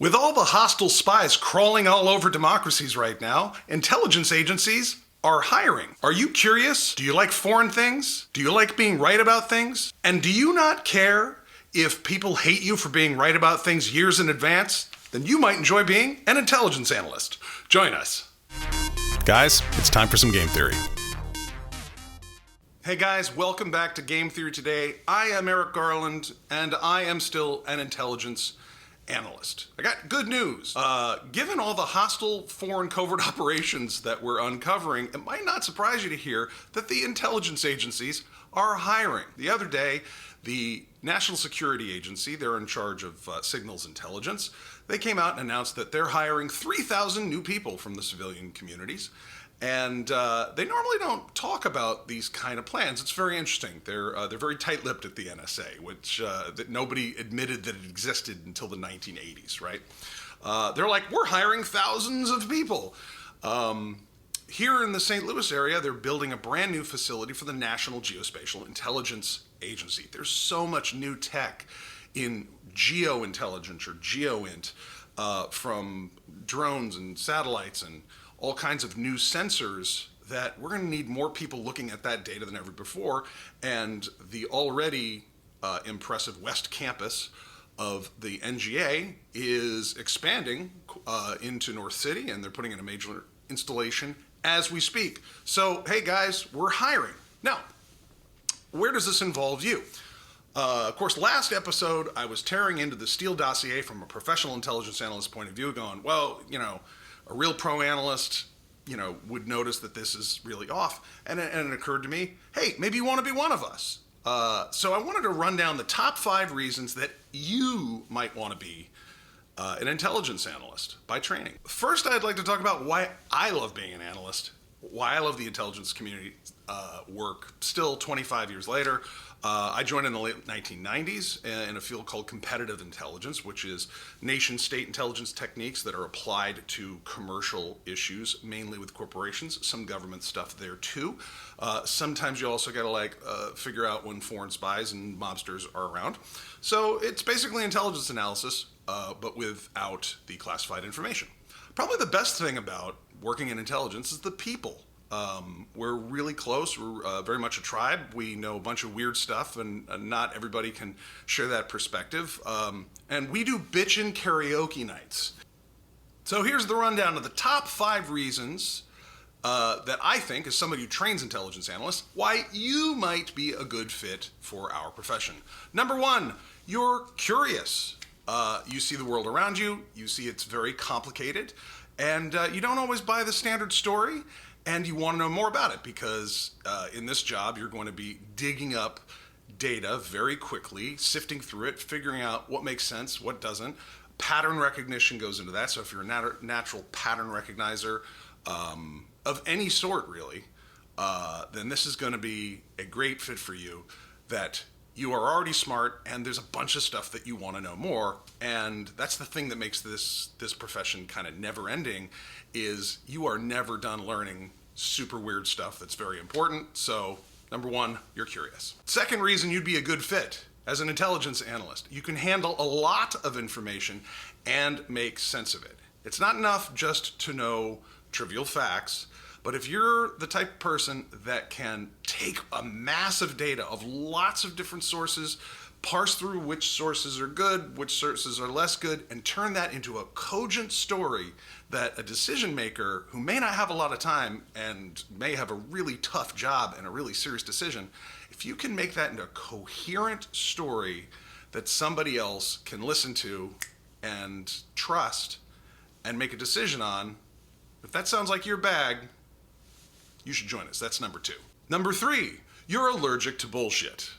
With all the hostile spies crawling all over democracies right now, intelligence agencies are hiring. Are you curious? Do you like foreign things? Do you like being right about things? And do you not care if people hate you for being right about things years in advance? Then you might enjoy being an intelligence analyst. Join us. Guys, it's time for some game theory. Hey guys, welcome back to Game Theory Today. I am Eric Garland, and I am still an intelligence analyst. I got good news. Given all the hostile foreign covert operations that we're uncovering, it might not surprise you to hear that the intelligence agencies are hiring. The other day, the National Security Agency, they're in charge of signals intelligence, they came out and announced that they're hiring 3,000 new people from the civilian communities. And they normally don't talk about these kind of plans. It's very interesting. They're very tight-lipped at the NSA, which that nobody admitted that it existed until the 1980s, right? They're like, we're hiring thousands of people. Here in the St. Louis area, they're building a brand new facility for the National Geospatial-Intelligence Agency. There's so much new tech in geointelligence or geoint from drones and satellites and all kinds of new sensors that we're going to need more people looking at that data than ever before. And the already impressive West Campus of the NGA is expanding into North City, and they're putting in a major installation as we speak. So, hey guys, we're hiring. Now, where does this involve you? Of course, last episode, I was tearing into the Steele dossier from a professional intelligence analyst point of view, going, well, a real pro analyst, would notice that this is really off. And it occurred to me, hey, maybe you want to be one of us. So I wanted to run down the top 5 reasons that you might want to be an intelligence analyst by training. First, I'd like to talk about why I love being an analyst, why I love the intelligence community work still 25 years later. I joined in the late 1990s in a field called competitive intelligence, which is nation-state intelligence techniques that are applied to commercial issues, mainly with corporations, some government stuff there too. Sometimes you also got to figure out when foreign spies and mobsters are around. So it's basically intelligence analysis, but without the classified information. Probably the best thing about working in intelligence is the people. We're really close. We're very much a tribe. We know a bunch of weird stuff, and not everybody can share that perspective. And we do bitchin' karaoke nights. So here's the rundown of the top 5 reasons that I think, as somebody who trains intelligence analysts, why you might be a good fit for our profession. Number 1, you're curious. You see the world around you. You see it's very complicated. And you don't always buy the standard story. And you want to know more about it because in this job, you're going to be digging up data very quickly, sifting through it, figuring out what makes sense, what doesn't. Pattern recognition goes into that. So if you're a natural pattern recognizer of any sort, really, then this is going to be a great fit for you, that you are already smart and there's a bunch of stuff that you want to know more. And that's the thing that makes this profession kind of never ending, is you are never done learning super weird stuff that's very important. So number 1, you're curious. Second reason you'd be a good fit as an intelligence analyst, you can handle a lot of information and make sense of it. It's not enough just to know trivial facts, but if you're the type of person that can take a massive data of lots of different sources, parse through which sources are good, which sources are less good, and turn that into a cogent story that a decision maker who may not have a lot of time and may have a really tough job and a really serious decision, if you can make that into a coherent story that somebody else can listen to and trust and make a decision on, if that sounds like your bag, you should join us. That's number 2. Number 3, you're allergic to bullshit.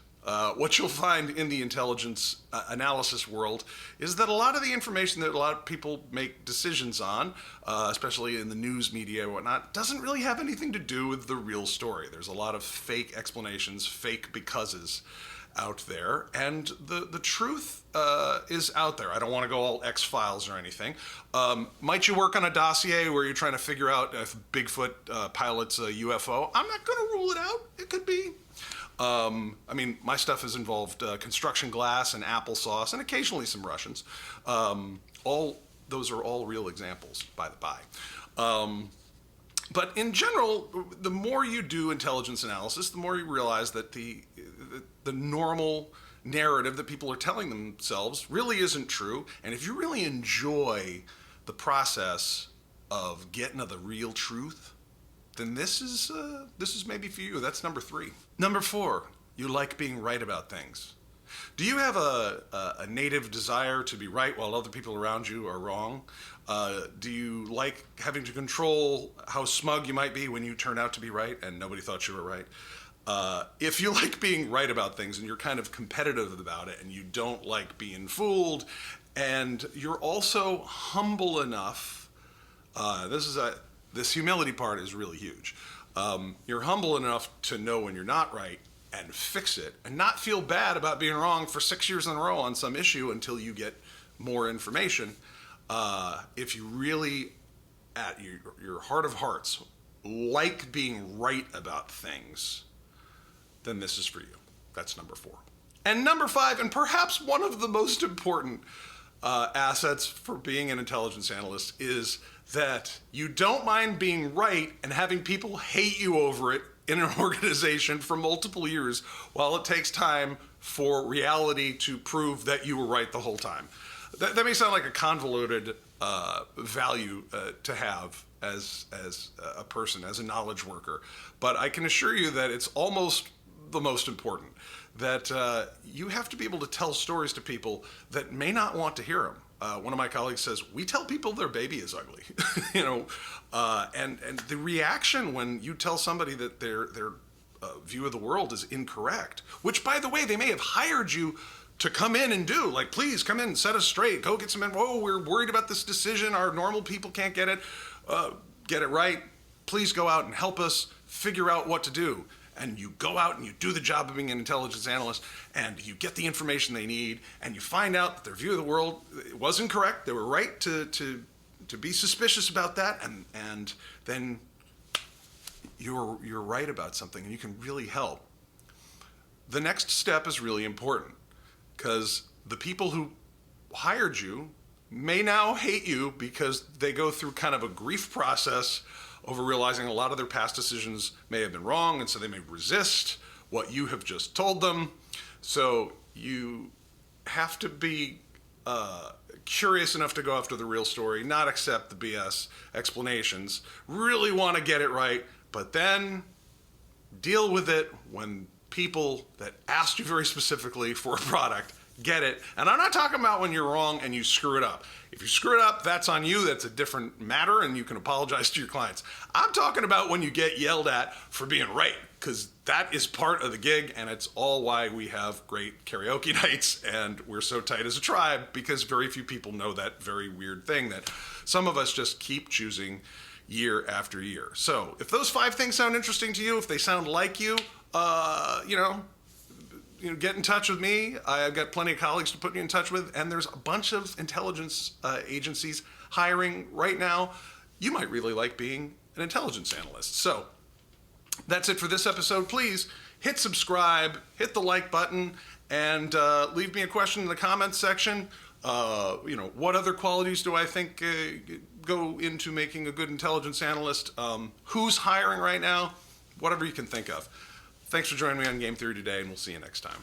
What you'll find in the intelligence analysis world is that a lot of the information that a lot of people make decisions on, especially in the news media and whatnot, doesn't really have anything to do with the real story. There's a lot of fake explanations, fake becauses out there, and the truth is out there. I don't want to go all X-Files or anything. Might you work on a dossier where you're trying to figure out if Bigfoot pilots a UFO? I'm not going to rule it out. It could be. My stuff has involved construction glass and applesauce and occasionally some Russians. All those are all real examples, by the by. But in general, the more you do intelligence analysis, the more you realize that the normal narrative that people are telling themselves really isn't true. And if you really enjoy the process of getting to the real truth, then this is maybe for you. That's number 3. Number 4, you like being right about things. Do you have a native desire to be right while other people around you are wrong? Do you like having to control how smug you might be when you turn out to be right and nobody thought you were right? If you like being right about things and you're kind of competitive about it and you don't like being fooled, and you're also humble enough, this humility part is really huge. You're humble enough to know when you're not right and fix it and not feel bad about being wrong for 6 years in a row on some issue until you get more information. If you really, at your heart of hearts, like being right about things, then this is for you. That's number 4. And number 5, and perhaps one of the most important assets for being an intelligence analyst, is that you don't mind being right and having people hate you over it in an organization for multiple years while it takes time for reality to prove that you were right the whole time. That may sound like a convoluted value to have as a person, as a knowledge worker, but I can assure you that it's almost the most important, that you have to be able to tell stories to people that may not want to hear them. One of my colleagues says, we tell people their baby is ugly, and the reaction when you tell somebody that their view of the world is incorrect, which, by the way, they may have hired you to come in and do, like, please come in, set us straight, go get some, oh, we're worried about this decision, our normal people can't get it right, please go out and help us figure out what to do. And you go out and you do the job of being an intelligence analyst, and you get the information they need, and you find out that their view of the world wasn't correct. They were right to be suspicious about that, and then you're right about something, and you can really help. The next step is really important, because the people who hired you may now hate you because they go through kind of a grief process over realizing a lot of their past decisions may have been wrong, and so they may resist what you have just told them. So you have to be curious enough to go after the real story, not accept the BS explanations, really want to get it right, but then deal with it when people that asked you very specifically for a product get it. And I'm not talking about when you're wrong and you screw it up. If you screw it up, that's on you. That's a different matter, and you can apologize to your clients. I'm talking about when you get yelled at for being right, because that is part of the gig, and it's all why we have great karaoke nights, and we're so tight as a tribe, because very few people know that very weird thing that some of us just keep choosing year after year. So if those 5 things sound interesting to you, if they sound like you, get in touch with me. I've got plenty of colleagues to put you in touch with, and there's a bunch of intelligence agencies hiring right now. You might really like being an intelligence analyst. So that's it for this episode. Please hit subscribe, hit the like button, and leave me a question in the comments section. What other qualities do I think go into making a good intelligence analyst? Who's hiring right now? Whatever you can think of. Thanks for joining me on Game Theory today, and we'll see you next time.